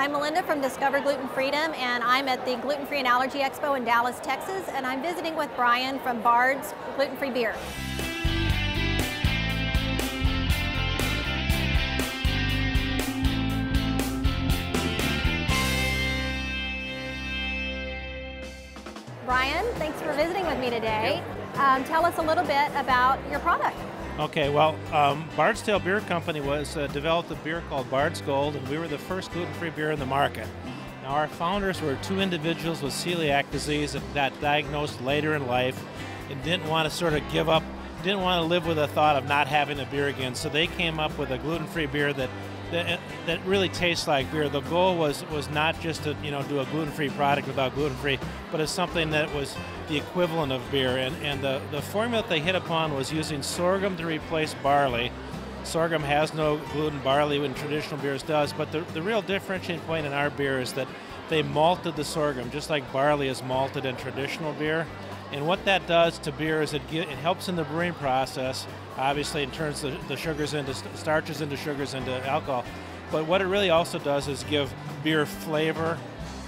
I'm Melinda from Discover Gluten Freedom, and I'm at the Gluten Free and Allergy Expo in Dallas, Texas, and I'm visiting with Brian from Bard's Gluten Free Beer. Brian, thanks for visiting with me today. Tell us a little bit about your product. Okay, well, Bard's Beer Company was developed a beer called Bard's Gold, and we were the first gluten-free beer in the market. Now, our founders were two individuals with celiac disease that got diagnosed later in life and didn't want to sort of give up, didn't want to live with the thought of not having a beer again. So they came up with a gluten-free beer that really tastes like beer. The goal was not just to do a gluten-free product without gluten-free, but it's something that was the equivalent of beer. And the formula that they hit upon was using sorghum to replace barley. Sorghum has no gluten, barley in traditional beers does, but the real differentiating point in our beer is that they malted the sorghum, just like barley is malted in traditional beer. And what that does to beer is it helps in the brewing process. Obviously, it turns the sugars into starches into sugars into alcohol. But what it really also does is give beer flavor,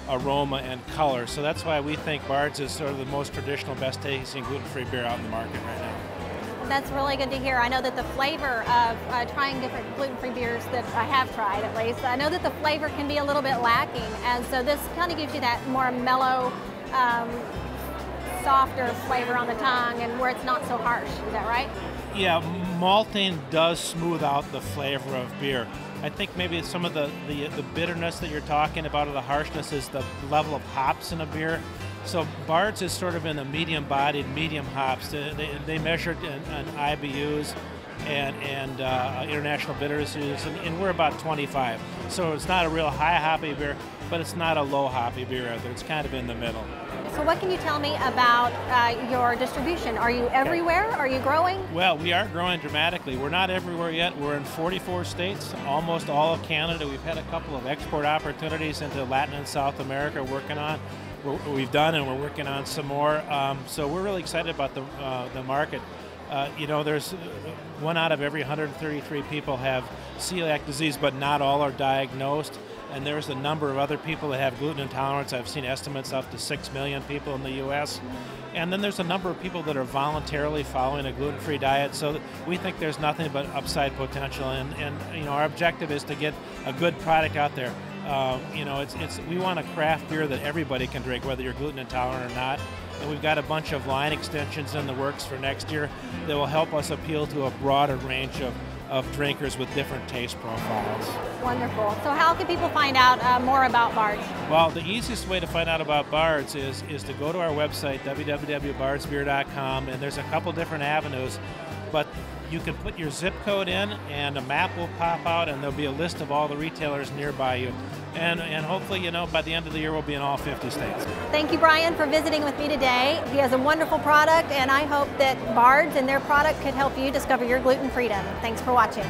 aroma, and color. So that's why we think Bard's is sort of the most traditional, best tasting gluten-free beer out in the market right now. That's really good to hear. I know that the flavor of trying different gluten-free beers that I have tried, at least, I know that the flavor can be a little bit lacking. And so this kind of gives you that more mellow, softer flavor on the tongue, and where it's not so harsh. Is that right? Yeah, malting does smooth out the flavor of beer. I think maybe some of the bitterness that you're talking about, or the harshness, is the level of hops in a beer. So Bard's is sort of in the medium-bodied, medium hops. They measured in IBUs and international bitterness, and we're about 25. So it's not a real high hoppy beer, but it's not a low hoppy beer either. It's kind of in the middle. So what can you tell me about your distribution? Are you everywhere? Are you growing? Well, we are growing dramatically. We're not everywhere yet. We're in 44 states, almost all of Canada. We've had a couple of export opportunities into Latin and South America we've done, and we're working on some more. So we're really excited about the market. There's 1 out of every 133 people have celiac disease, but not all are diagnosed. And there's a number of other people that have gluten intolerance. I've seen estimates up to 6 million people in the U.S. And then there's a number of people that are voluntarily following a gluten-free diet. So we think there's nothing but upside potential. And our objective is to get a good product out there. We want a craft beer that everybody can drink, whether you're gluten intolerant or not. And we've got a bunch of line extensions in the works for next year that will help us appeal to a broader range of drinkers with different taste profiles. Wonderful. So how can people find out more about Bard's? Well, the easiest way to find out about Bard's is to go to our website, www.bardsbeer.com, and there's a couple different avenues, but you can put your zip code in and a map will pop out and there'll be a list of all the retailers nearby you. And hopefully, by the end of the year, we'll be in all 50 states. Thank you, Brian, for visiting with me today. He has a wonderful product, and I hope that Bard's and their product could help you discover your gluten freedom. Thanks for watching.